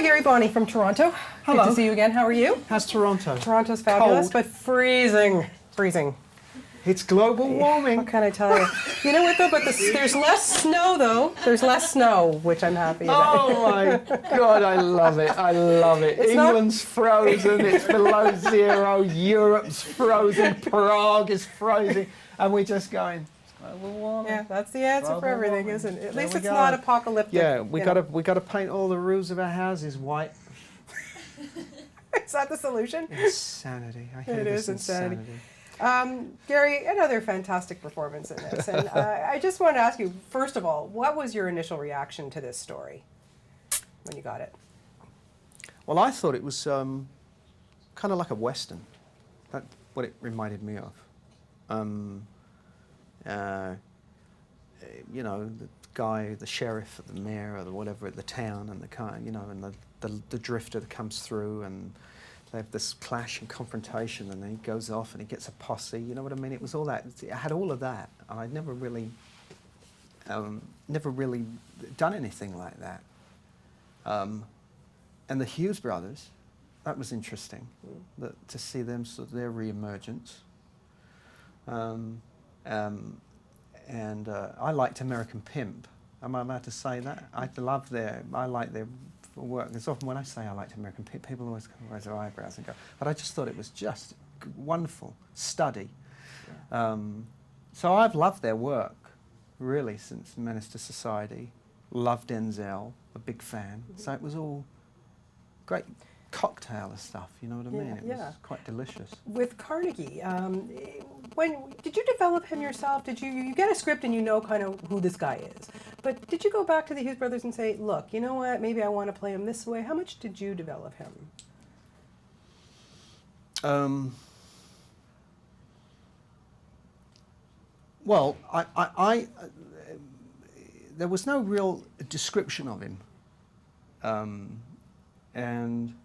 Gary, Bonnie from Toronto. Hello. Good to see you again. How are you? How's Toronto? Toronto's fabulous, Cold. but freezing. Freezing. It's global warming. What can I tell you? You know what though? But there's less snow though. There's less snow, which I'm happy about. Oh my God, I love it. I love it. England's frozen. It's below zero. Europe's frozen. Prague is frozen, and we're just going. Global warming. Yeah, that's the answer Global for everything, warming. isn't it? At There least we it's go. not apocalyptic. Yeah, we you know. gotta paint all the roofs of our houses white. Is that the solution? Insanity. I hate It this is insanity. insanity. Gary, another fantastic performance in this. And I just want to ask you, first of all, what was your initial reaction to this story when you got it? Well, I thought it was kind of like a western. That's what it reminded me of. You know, the guy, the sheriff, or the mayor, or the whatever at the town, and the car, you know, and the drifter that comes through, and they have this clash and confrontation, and then he goes off and he gets a posse. You know what I mean? It was all that. It had all of that, and I'd never really done anything like that. And the Hughes brothers, that was interesting, to see them, sort of their re-emergence. And I liked American Pimp. Am I allowed to say that? I like their work. It's often when I say I liked American Pimp, people always kind of raise their eyebrows and go, but I just thought it was just wonderful study. Yeah. So I've loved their work, really, since Menace to Society. Loved Denzel, a big fan. Mm-hmm. So it was all great cocktail of stuff, you know what I mean? It Yeah. was quite delicious. With Carnegie, when did you develop him yourself? Did you get a script and you know kind of who this guy is? But did you go back to the Hughes brothers and say, look, you know what, maybe I want to play him this way? How much did you develop him? Well, I there was no real description of him. And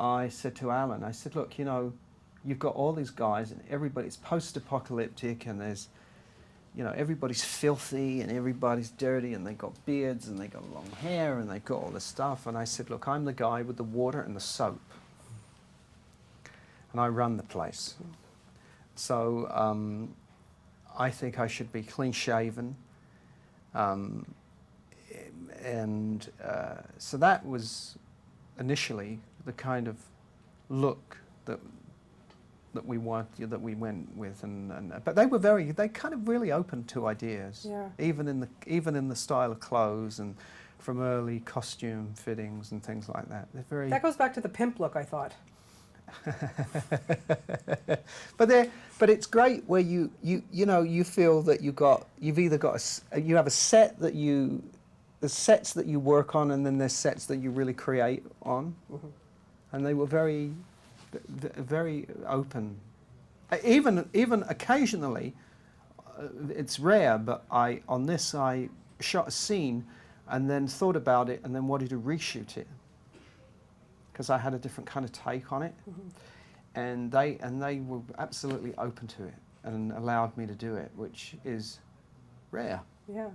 I said to Alan, I said, look, you know, you've got all these guys and everybody's post-apocalyptic and there's, you know, everybody's filthy and everybody's dirty and they've got beards and they've got long hair and they've got all this stuff. And I said, look, I'm the guy with the water and the soap. And I run the place. So I think I should be clean-shaven. So that was initially the kind of look that we went with, but they kind of really open to ideas, Yeah. even in the style of clothes and from early costume fittings and things like that. They're very. That goes back to the pimp look, I thought. But it's great where you know you feel that you have a set that there's sets that you work on and then there's sets that you really create on. Mm-hmm. And they were very, very open. Even occasionally, it's rare, but on this I shot a scene and then thought about it and then wanted to reshoot it because I had a different kind of take on it. Mm-hmm. And they were absolutely open to it and allowed me to do it, which is rare. Yeah.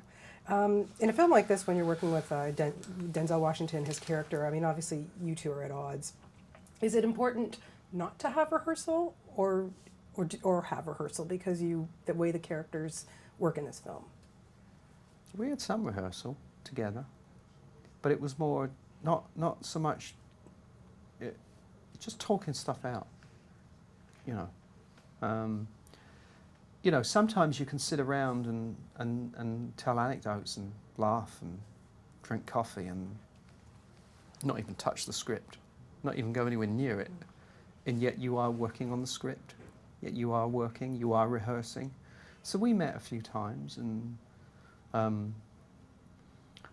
In a film like this, when you're working with Denzel Washington, his character, I mean, obviously you two are at odds. Is it important not to have rehearsal or have rehearsal because the way the characters work in this film? We had some rehearsal together, but it was more not so much just talking stuff out, you know. You know, sometimes you can sit around and tell anecdotes and laugh and drink coffee and not even touch the script, not even go anywhere near it, and yet you are working on the script, yet you are rehearsing. So we met a few times and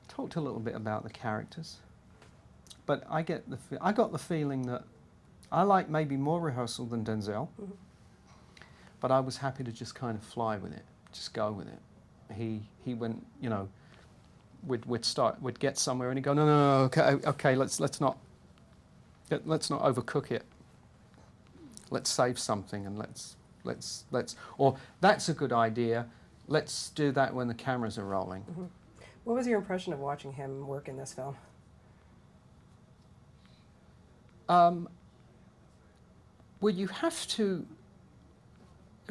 talked a little bit about the characters, but I got the feeling that I like maybe more rehearsal than Denzel. Mm-hmm. But I was happy to just kind of fly with it, just go with it. He went, you know, we'd get somewhere and he'd go, no, okay, let's not overcook it. Let's save something and let's or that's a good idea. Let's do that when the cameras are rolling. Mm-hmm. What was your impression of watching him work in this film? Well, you have to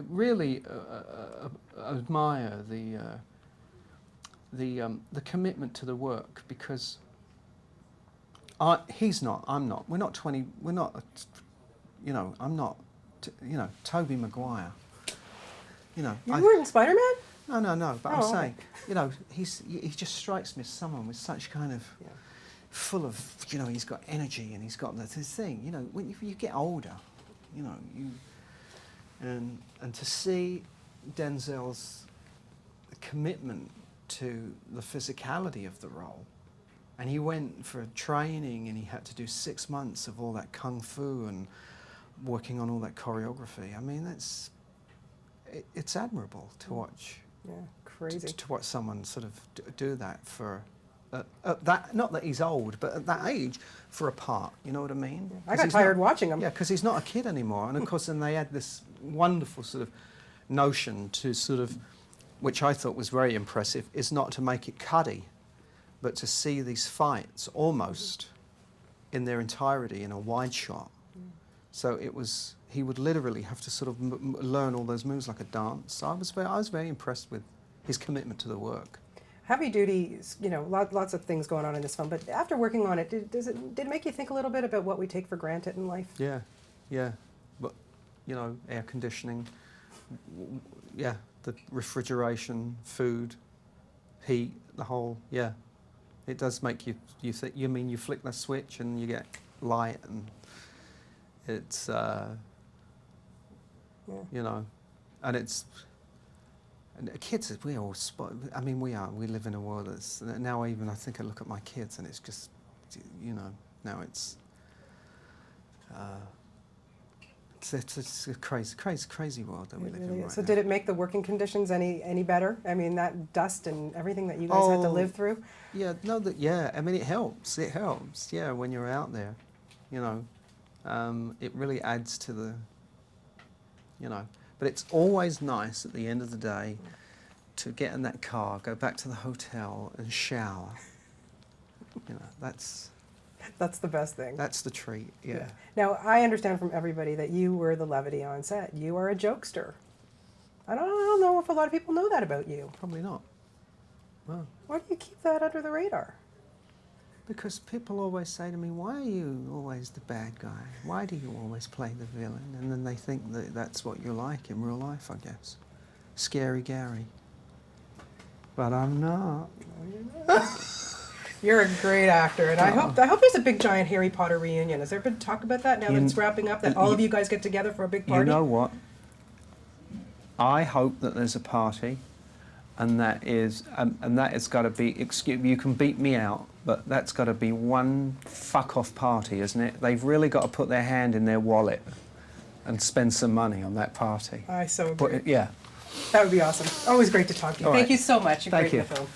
really admire the commitment to the work, because he's not, I'm not. We're not 20. We're not. You know, I'm not. You know, Tobey Maguire. You know, You were in Spider-Man? No. But Oh, I'm okay. saying, you know, he just strikes me as someone with such kind of full of, you know, he's got energy and he's got this thing. You know, when you get older, you know, and to see Denzel's commitment to the physicality of the role, and he went for training and he had to do 6 months of all that kung fu and working on all that choreography. I mean, it's admirable to watch. Yeah, crazy. To watch someone sort of do that for at that, not that he's old, but at that age, for a part. You know what I mean? I got tired watching him. Yeah, because he's not a kid anymore. And of course, then they had this wonderful sort of notion to sort of, which I thought was very impressive, is not to make it cuddy, but to see these fights almost in their entirety in a wide shot. So it was, he would literally have to sort of learn all those moves like a dance. So I was very impressed with his commitment to the work. Heavy duty, you know, lots of things going on in this film. But after working on it, did it make you think a little bit about what we take for granted in life? Yeah. But, you know, air conditioning, yeah, the refrigeration, food, heat, the whole, yeah. It does make you think, you mean you flick the switch and you get light, and it's, you know, and it's, and kids, we all, I mean, we live in a world that's, now I think I look at my kids and it's just, you know, now it's a crazy world that we live in right So now. did it make the working conditions any better? I mean, that dust and everything that you guys had to live through? Yeah, I mean, it helps, yeah, when you're out there, you know. It really adds to the, you know, but it's always nice at the end of the day to get in that car, go back to the hotel and shower. You know, that's the best thing. That's the treat, yeah. Now, I understand from everybody that you were the levity on set. You are a jokester. I don't know if a lot of people know that about you. Probably not. Well, Why do you keep that under the radar? because people always say to me, why are you always the bad guy? Why do you always play the villain? And then they think that that's what you're like in real life, I guess. Scary Gary. But I'm not. You're a great actor, and I hope there's a big giant Harry Potter reunion. Has there been talk about that now that it's wrapping up, that all of you guys get together for a big party? You know what? I hope that there's a party, and that is got to be, you can beat me out, but that's got to be one fuck-off party, isn't it? They've really got to put their hand in their wallet and spend some money on that party. I so agree. Yeah. That would be awesome. Always great to talk to you. All Thank right. you so much. You're Thank great in you. the film.